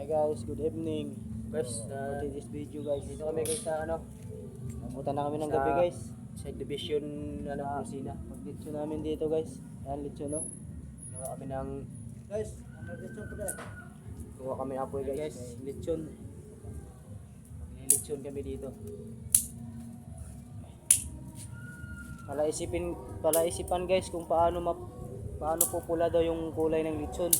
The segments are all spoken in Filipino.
Hi guys, good evening. Guys, For this video guys, dito kami guys sa nabutan na kami ng sa gabi guys. sa division kusina. Mag-litso namin dito guys. Ayan, litso no. Kuha kami ng Guys, ano litso po guys? kuha kami ng apoy guys. Guys, lechon. Maglilitsyon kami dito. Palaisipan guys kung paano pupula daw yung kulay ng lechon.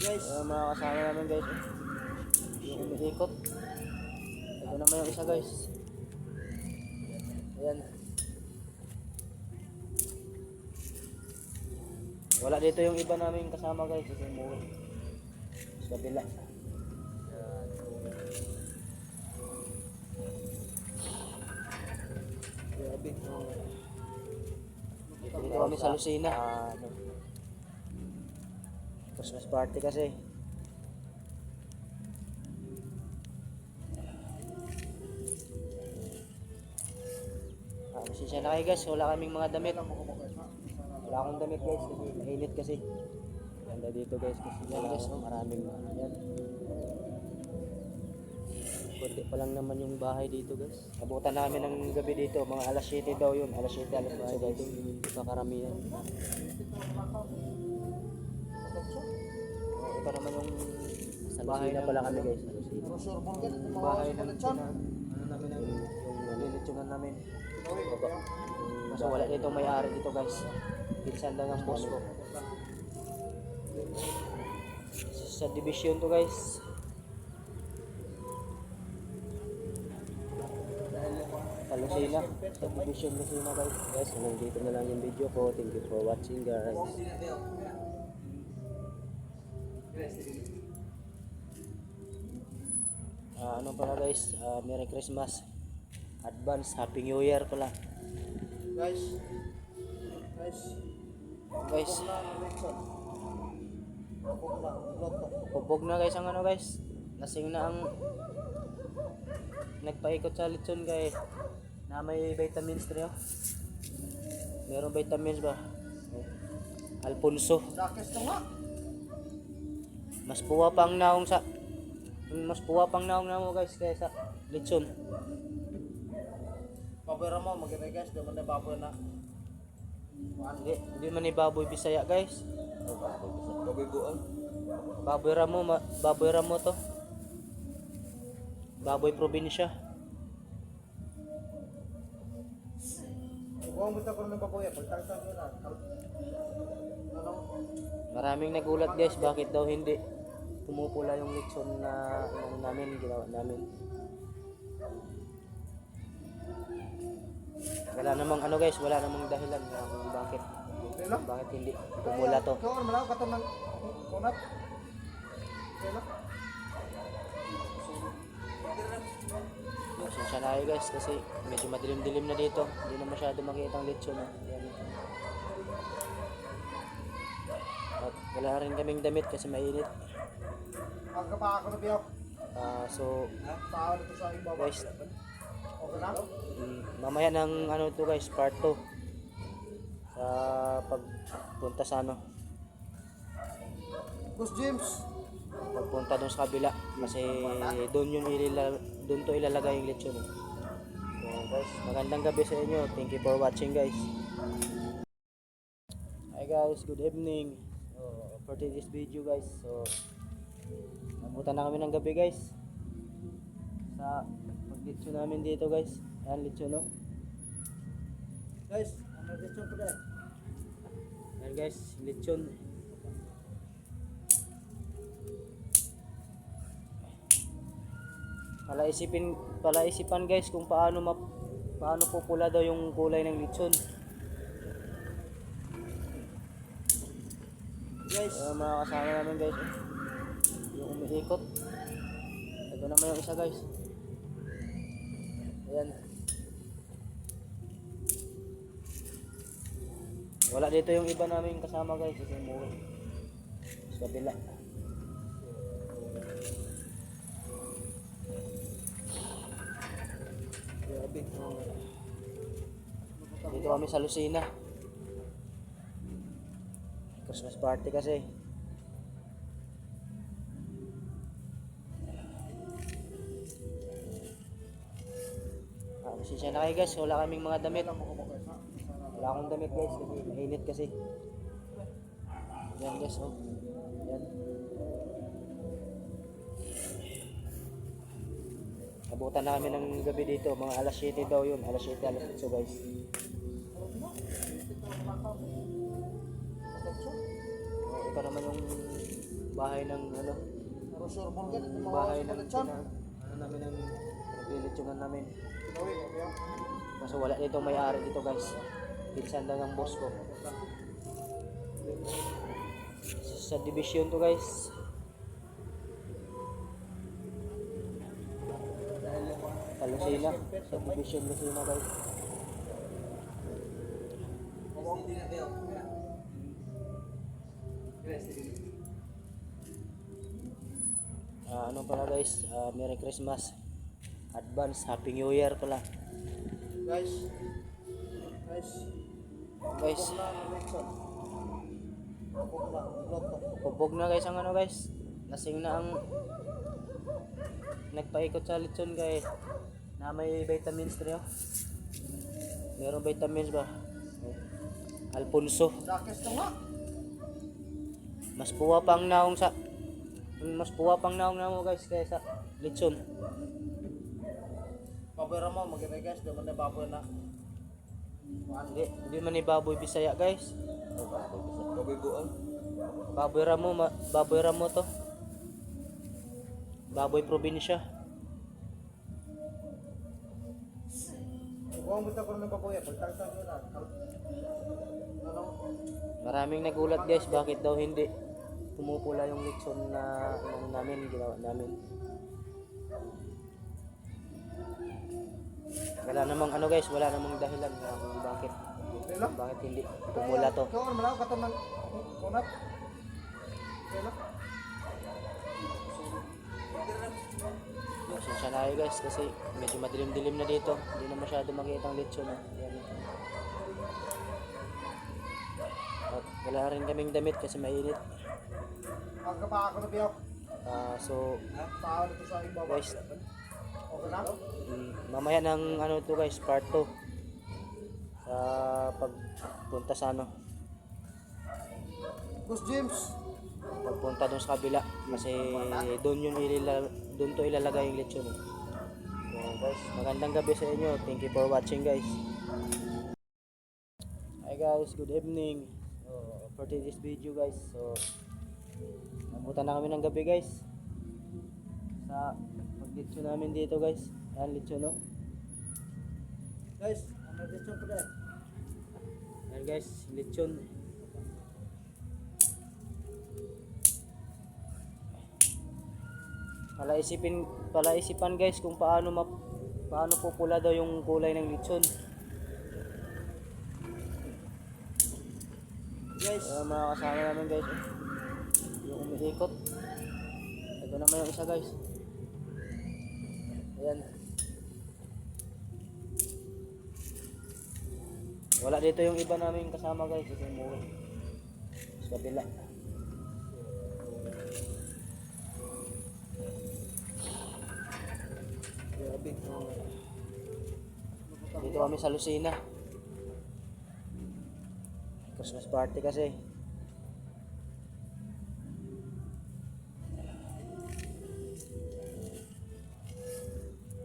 Guys, mga kasama namin guys. Yung umiikot. Ito naman yung isa guys. Ayan. Wala dito yung iba namin kasama guys. Ito yung umuwi. Sa kabila. Grabe. Dito kami sa Lucena. Christmas party kasi. Pasensya na kayo guys, wala kaming mga damit. Wala akong damit guys, kasi mainit kasi. Ganda dito guys, kasi yan guys, maraming yan. Kunti pa lang naman yung bahay dito guys. Nabutan namin ng gabi dito, mga alas 7 daw yun. Alas 7, alas 8 dito, hindi pa karamihan. Ito naman yung bahay na pala kami guys. Bahay ng namin yung lilitsunan namin. Kasi wala dito may-ari dito guys. Pinsan lang ang boss ko. Sa division to guys. Sa Lucena. Sa division Lucena guys. Guys, hanggang dito na lang yung video ko. Thank you for watching guys. Ano pala guys, Merry Christmas, Advance Happy New Year pala Guys, pupog na guys ang ano guys, lasing na ang nagpaikot sa lechon kay na may vitamins rin oh. Meron vitamins ba? Alfonso. Mas puwa pang naong na mo guys kaysa lechon. pabera mo, magiging guys, di man na baboy na. Hindi man ni baboy Bisaya guys. Baboy buang. Baboy ramo to. Baboy probinsya. Buang bita ko ng baboy, pagtagtag ko na. Ano? Maraming nagulat guys bakit daw hindi pumupula yung lechon na ginawa namin. Wala namang ano guys, wala namang dahilan kung bakit hindi pumula to. Ikaw ang malaw kato ng kunat. Pasensya na kayo guys kasi medyo madilim-dilim na dito. Hindi na masyado makita ang lechon. Yan. At wala rin kaming damit kasi mainit. Pagkapaka ko na biyaw. So Paano to sa ibabaw? guys, Okay na? mamaya ng ano to guys, part 2 sa pagpunta sa ano, Boss James. pagpunta doon sa kabila kasi doon to ilalagay yung lechon eh. So guys, magandang gabi sa inyo. Thank you for watching guys. Hi guys, good evening. For this video guys, so nabutan na kami ng gabi guys sa pag-lechon namin dito guys. Ayan, lechon no. Guys, ano lechon po dahil? Ayan guys, lechon. Palaisipan guys kung paano pupula daw yung kulay ng lechon. Guys, mga kasama namin guys. Yung umiikot. Ito naman yung isa guys. Ayan. Wala dito yung iba namin kasama guys. Ito yung umuwi. Sa kabila. Grabe. Dito kami sa Lucena. Christmas party kasi. Pasensya na kayo guys, wala kaming mga damit. Wala akong damit guys, kasi mainit kasi. Yan guys, oh. Yan. Abutan na kami ng gabi dito, mga alas 7 daw yun, alas 7, alas 8 guys. Ito naman yung bahay ng ano, bahay ng namin ng naglilitsunan namin. Kaso wala dito may-ari dito guys. Pinsan lang ng boss ko. Sa division to guys. Lucina. Sa division Lucina guys. Ano pala guys, Merry Christmas. Advance Happy New Year pala. Guys. Guys, pupog na guys ang ano guys. Lasing na ang nagpaikot sa litson guys. Na may vitamins rin oh. Meron vitamins ba? Alfonso. Mas puwa pang naong na mo guys kaysa litson. Pabera mo, magiging guys, di man na baboy na. Hindi man ni baboy Bisaya guys. Baboy buang. Baboy ramo to. Baboy probinsya. Buang kita ko ng baboy, pagtagtag yun na. Maraming nagulat guys, bakit daw hindi pumupula yung litson na ginawa namin. Wala namang ano guys, wala namang dahilan kung bakit hindi pumula to. Ikaw ang malaw ka ng kunat. Pasensya na kayo guys kasi medyo madilim-dilim na dito. Hindi na masyado makita ang litson. Yan. At wala rin kaming damit kasi mainit. Pagkapaka ko na biyaw. So Paano ito sa ibabaw? guys, Okay na? mamaya ng ano to guys, part 2 sa pagpunta sa ano, Boss James. pagpunta doon sa kabila kasi doon to ilalagay yung lechon eh. So guys, magandang gabi sa inyo. Thank you for watching guys. Hi guys, good evening. For today's video guys, so nabutan na kami ng gabi guys sa paglechon namin dito guys. Yan lechon no. Guys, ano dito ko dahil? Yan guys, lechon. Palaisipan guys kung paano pupula daw yung kulay ng lechon. Guys, Mga kasama namin guys, yung umiikot. Ito naman yung isa guys. Ayan. Wala dito yung iba namin kasama guys, ito yung umuwi sa kabila. Dito kami sa Lucina. Christmas party kasi.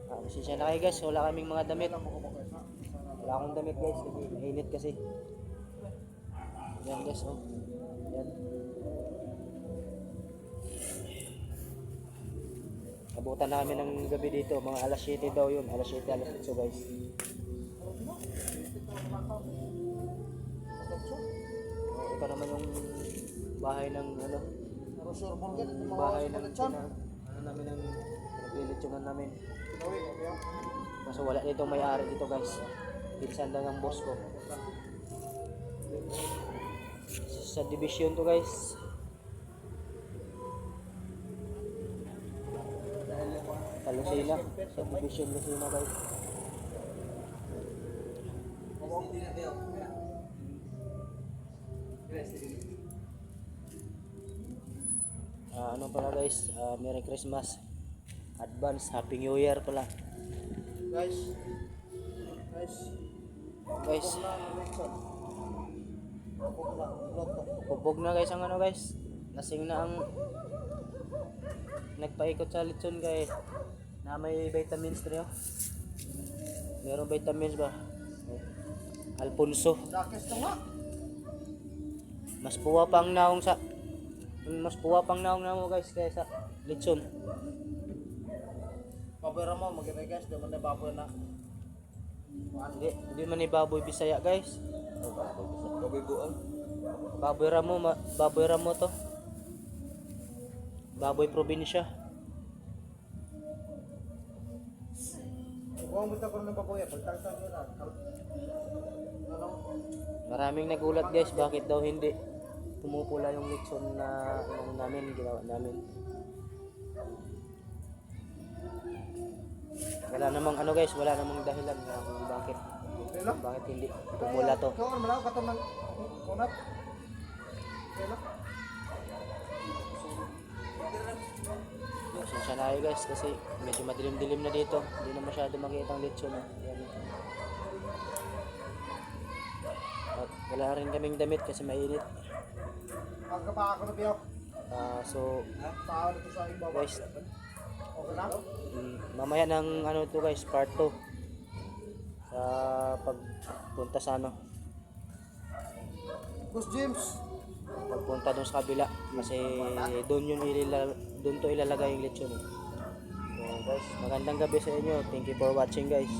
Pasensya na kayo guys, wala kaming mga damit. Wala akong damit guys, kasi mainit kasi. Yan guys, oh. Yan. Abutan na kami ng gabi dito, mga alas 7 daw yun, alas 7, alas 8 guys. Ito naman yung bahay ng ano, bahay ng namin ng naglilitsunan namin. Kaso wala dito may-ari dito guys. Pinsan lang ng boss ko. Sa division to guys. Sa Lucina. Sa division Lucina guys. Ano pala guys, Merry Christmas. Advance Happy New Year pala. Guys. Guys. Guys, Huwag na ang lechon. Huwag na. Loto. bubog na guys ang ano guys. Lasing na ang nagpaikot sa lechon guys. Na may vitamins rin oh. Merong vitamins ba? Alfonso. Dakes na nga. Mas puwa pang naong na mo guys kaysa lechon. Pabera mo, mag-ibay guys. Di man na baboy na. Hindi man ni baboy Bisaya guys. Baboy buang. Baboy ramo to. Baboy probinsya. Huwag mo ito ko ng baboy. Pagtangtang yun na. Ano? Maraming nagulat guys bakit daw hindi pumupula yung lechon na ginawa namin. Wala namang ano guys, wala namang dahilan kung bakit Kailan? hindi pumula to. Ikaw ang malaw katong ng kunat. Kailan? Pasensya na kayo guys kasi medyo madilim-dilim na dito. Hindi na masyado makita ang lechon. Yan. At wala rin kaming damit kasi mainit. Magkapaka ko na biyaw. So Paano ito sa ibabaw? guys, Okay na? mamaya ng ano to guys, part 2 sa pagpunta sa ano, Boss James. pagpunta doon sa kabila kasi doon to ilalagay yung lechon. So guys, magandang gabi sa inyo. Thank you for watching guys.